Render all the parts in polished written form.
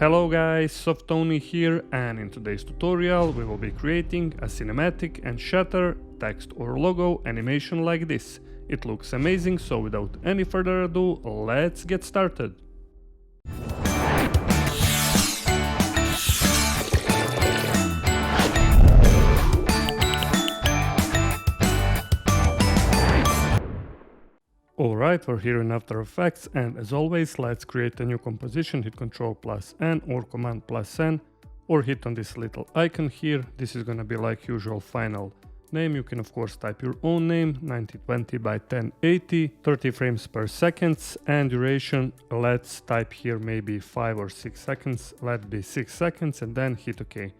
Hello guys, Softony here, and in today's tutorial we will be creating a cinematic and shatter text or logo animation like this. It looks amazing, so without any further ado, let's get started. Alright, we're here in After Effects, and as always, let's create a new composition. Hit Ctrl+N or Command+N, or hit on this little icon here. This is gonna be like usual final name. You can of course type your own name, 1920 by 1080, 30 frames per second, and duration, let's type here maybe 5 or 6 seconds, let be 6 seconds, and then hit OK.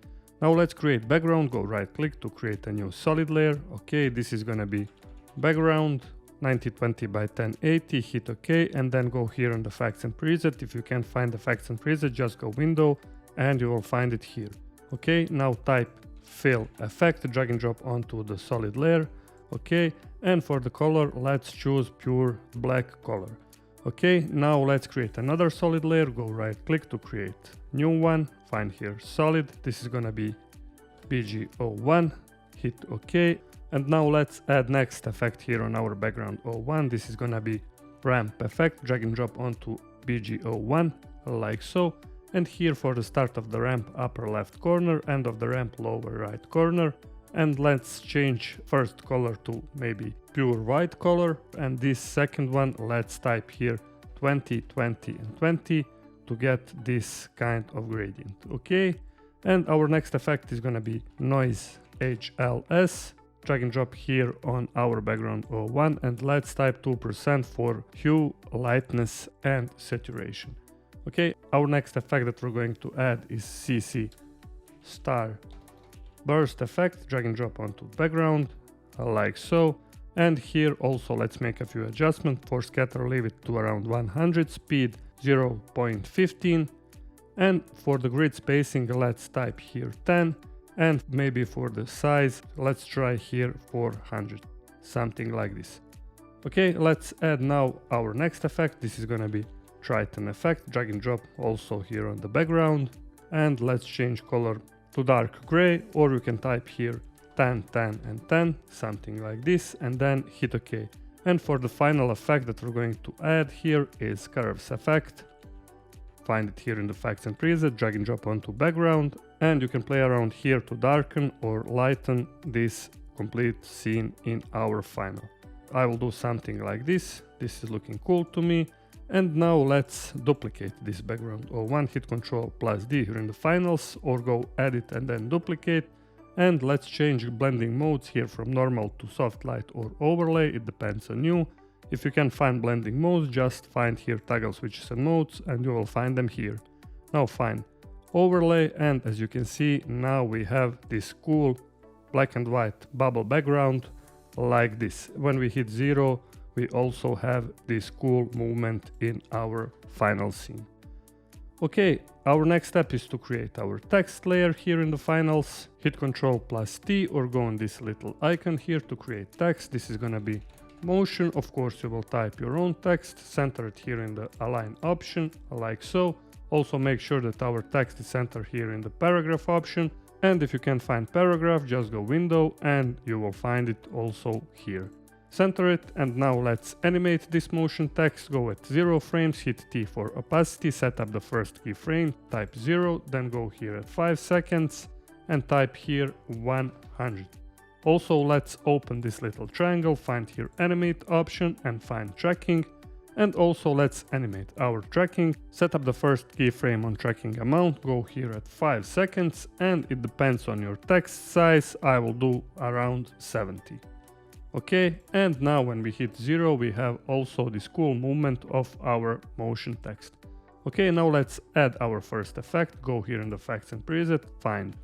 Now let's create background, go right click to create a new solid layer. Okay, this is gonna be background, 1920 by 1080, hit OK, and then go here on the effects and preset. If you can't find the effects and preset, just go window and you will find it here. Okay, now type fill effect, drag and drop onto the solid layer. Okay, and for the color, let's choose pure black color. Okay, now let's create another solid layer, go right click to create new one, find here solid, this is gonna be BG01, hit OK. And now let's add next effect here on our background 01. This is gonna be ramp effect, drag and drop onto BG01 like so. And here for the start of the ramp, upper left corner, end of the ramp, lower right corner. And let's change first color to maybe pure white color. And this second one, let's type here 20, 20 and 20 to get this kind of gradient. Okay. And our next effect is gonna be noise HLS. Drag and drop here on our background 01, and let's type 2% for hue, lightness and saturation. Okay, our next effect that we're going to add is CC star burst effect. Drag and drop onto background like so, and here also let's make a few adjustments. For scatter, leave it to around 100, speed 0.15, and for the grid spacing let's type here 10. And maybe for the size, let's try here 400, something like this. Okay, let's add now our next effect. This is gonna be Triton effect, drag and drop also here on the background. And let's change color to dark gray, or you can type here 10, 10 and 10, something like this, and then hit OK. And for the final effect that we're going to add here is curves effect. Find it here in the effects and preset, drag and drop onto background, and you can play around here to darken or lighten this complete scene in our final. I will do something like this. This is looking cool to me. And now let's duplicate this background. Or one, hit Ctrl+D here in the finals, or go edit and then duplicate. And let's change blending modes here from normal to soft light or overlay. It depends on you. If you can find blending modes, just find here toggle switches and modes and you will find them here. Now find overlay, and as you can see, now we have this cool black and white bubble background like this. When we hit 0, we also have this cool movement in our final scene. Okay, our next step is to create our text layer here in the finals. Hit Ctrl+T or go on this little icon here to create text. This is gonna be motion. Of course, you will type your own text, center it here in the align option, like so. Also make sure that our text is centered here in the paragraph option. And if you can't find paragraph, just go window and you will find it also here. Center it, and now let's animate this motion text. Go at 0 frames, hit T for opacity, set up the first keyframe, type 0, then go here at 5 seconds and type here 100. Also, let's open this little triangle, find here animate option and find tracking. And also let's animate our tracking, set up the first keyframe on tracking amount, go here at 5 seconds, and it depends on your text size. I will do around 70. Okay, and now when we hit 0, we have also this cool movement of our motion text. Okay, now let's add our first effect. Go here in the effects and preset, find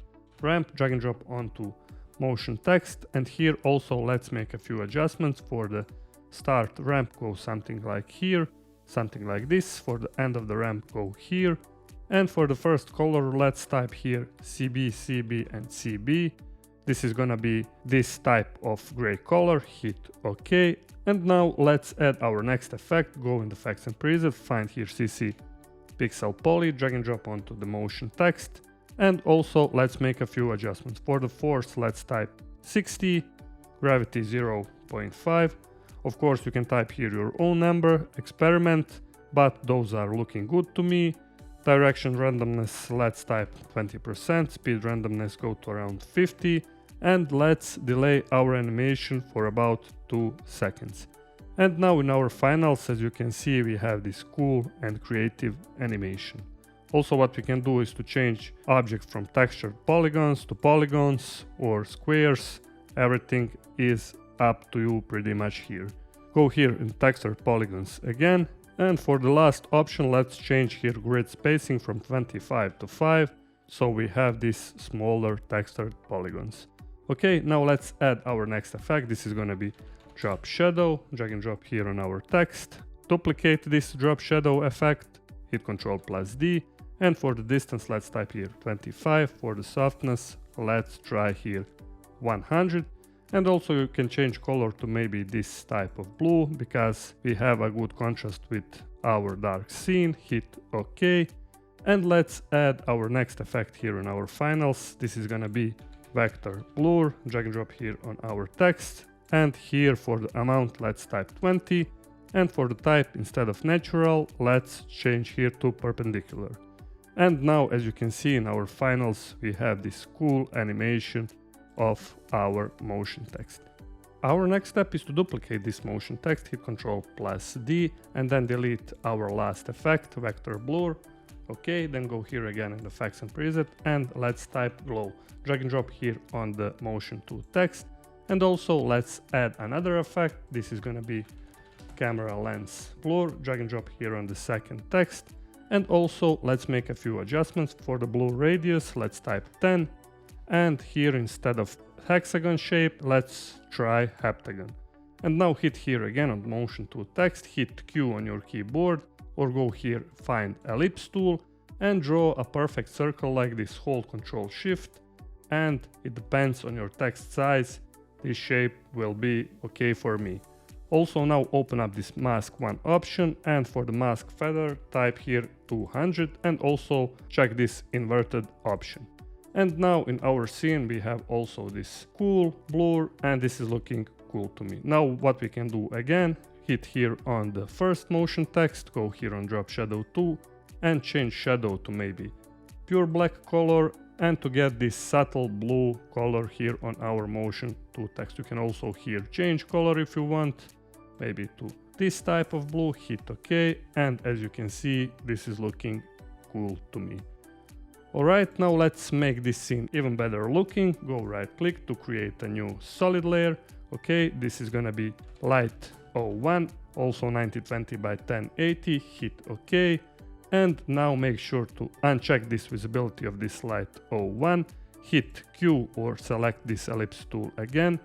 ramp, drag and drop onto motion text, and here also let's make a few adjustments. For the start ramp, go something like here, something like this. For the end of the ramp, go here. And for the first color, let's type here CB, CB and CB. This is gonna be this type of gray color, hit OK. And now let's add our next effect. Go in the effects and preset, find here CC pixel poly, drag and drop onto the motion text. And also let's make a few adjustments. For the force, let's type 60, gravity 0.5. Of course, you can type here your own number, experiment, but those are looking good to me. Direction randomness, let's type 20%, speed randomness go to around 50, and let's delay our animation for about 2 seconds. And now in our finals, as you can see, we have this cool and creative animation. Also, what we can do is to change object from textured polygons to polygons or squares. Everything is up to you pretty much here. Go here in textured polygons again. And for the last option, let's change here grid spacing from 25 to 5. So we have these smaller textured polygons. Okay, now let's add our next effect. This is going to be drop shadow. Drag and drop here on our text. Duplicate this drop shadow effect. Hit Ctrl+D. And for the distance, let's type here 25. For the softness, let's try here 100. And also you can change color to maybe this type of blue, because we have a good contrast with our dark scene. Hit OK. And let's add our next effect here in our finals. This is gonna be vector blur. Drag and drop here on our text. And here for the amount, let's type 20. And for the type, instead of natural, let's change here to perpendicular. And now, as you can see in our finals, we have this cool animation of our motion text. Our next step is to duplicate this motion text. Hit Ctrl+D and then delete our last effect, vector blur. Okay, then go here again in effects and preset and let's type glow. Drag and drop here on the motion to text. And also let's add another effect. This is gonna be camera lens blur. Drag and drop here on the second text. And also let's make a few adjustments. For the blur radius, let's type 10. And here, instead of hexagon shape, let's try heptagon. And now hit here again on motion to text, hit Q on your keyboard, or go here, find ellipse tool and draw a perfect circle like this. Hold Ctrl+Shift, and it depends on your text size. This shape will be okay for me. Also now open up this mask 1 option, and for the mask feather type here 200 and also check this inverted option. And now in our scene we have also this cool blur, and this is looking cool to me. Now what we can do again, hit here on the first motion text, go here on drop shadow 2 and change shadow to maybe pure black color, and to get this subtle blue color here on our motion to text. You can also here change color if you want, maybe to this type of blue, hit OK, and as you can see, this is looking cool to me. Alright, now let's make this scene even better looking. Go right click to create a new solid layer. Okay, this is gonna be light 01, also 1920 by 1080, hit OK. And now make sure to uncheck this visibility of this light 01, hit Q or select this ellipse tool again,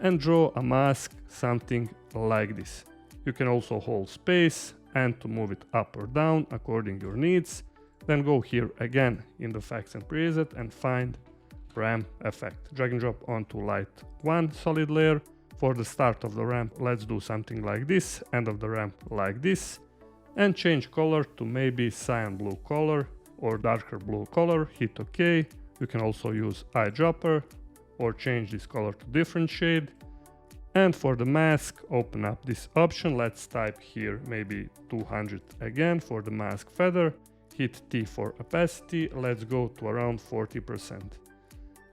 and draw a mask something like this. You can also hold space and to move it up or down according to your needs. Then go here again in the effects and preset and find ramp effect. Drag and drop onto light 1 solid layer. For the start of the ramp, let's do something like this, end of the ramp like this, and change color to maybe cyan blue color or darker blue color, hit OK. You can also use eyedropper or change this color to different shade. And for the mask, open up this option. Let's type here maybe 200 again for the mask feather. Hit T for opacity, let's go to around 40%.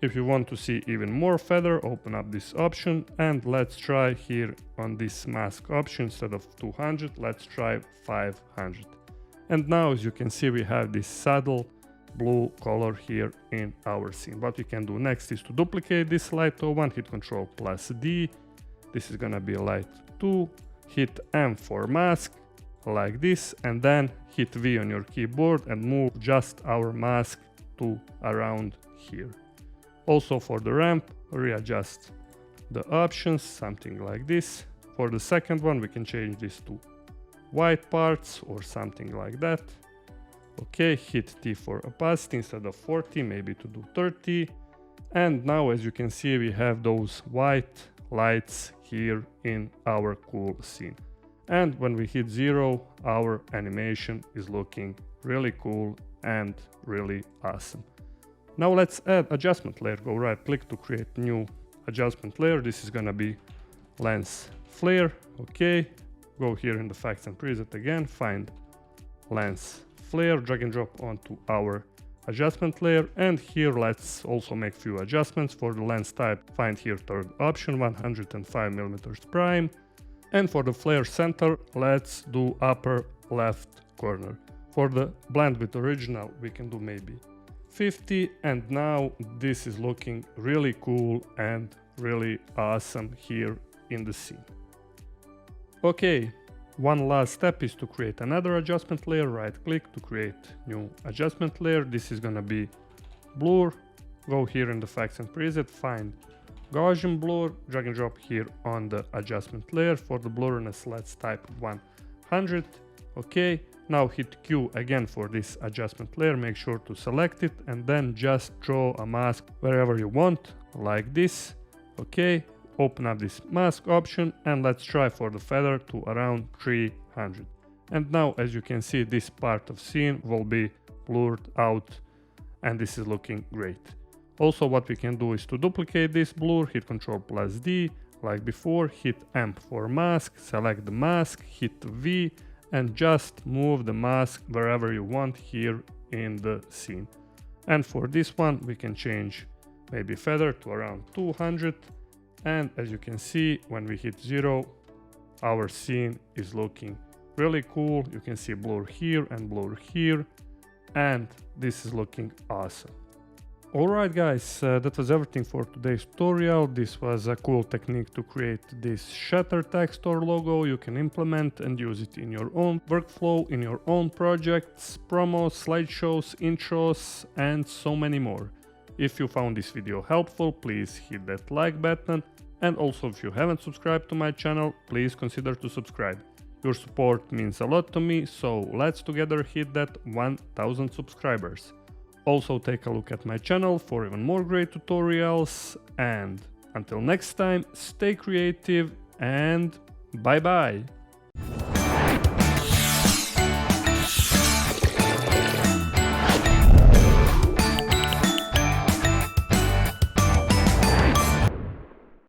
If you want to see even more feather, open up this option and let's try here on this mask option, instead of 200, let's try 500. And now as you can see, we have this subtle blue color here in our scene. What we can do next is to duplicate this light 01, hit Ctrl+D. This is gonna be light 2, hit M for mask, like this, and then hit V on your keyboard and move just our mask to around here. Also for the ramp, readjust the options, something like this. For the second one, we can change this to white parts or something like that. Okay, hit T for opacity, instead of 40, maybe to do 30. And now as you can see, we have those white lights here in our cool scene. And when we hit 0, our animation is looking really cool and really awesome. Now let's add adjustment layer. Go right click to create new adjustment layer. This is gonna be lens flare. Okay, go here in the effects and preset again, find lens flare, drag and drop onto our adjustment layer, and here let's also make few adjustments. For the lens type, find here third option, 105mm prime, and for the flare center, let's do upper left corner. For the blend with original, we can do maybe 50, and now this is looking really cool and really awesome here in the scene. Okay, one last step is to create another adjustment layer. Right click to create new adjustment layer. This is gonna be blur. Go here in the effects and preset, find Gaussian blur, drag and drop here on the adjustment layer. For the blurriness, let's type 100. Okay, now hit Q again for this adjustment layer, make sure to select it, and then just draw a mask wherever you want, like this. Okay, open up this mask option, and let's try for the feather to around 300. And now, as you can see, this part of scene will be blurred out, and this is looking great. Also, what we can do is to duplicate this blur, hit Ctrl+D, like before, hit M for mask, select the mask, hit V, and just move the mask wherever you want here in the scene. And for this one, we can change maybe feather to around 200. And as you can see, when we hit 0, our scene is looking really cool. You can see blur here and blur here, and this is looking awesome. Alright guys, that was everything for today's tutorial. This was a cool technique to create this Shatter text or logo. You can implement and use it in your own workflow, in your own projects, promos, slideshows, intros, and so many more. If you found this video helpful, please hit that like button, and also if you haven't subscribed to my channel, please consider to subscribe. Your support means a lot to me, so let's together hit that 1000 subscribers. Also take a look at my channel for even more great tutorials, and until next time, stay creative and bye bye!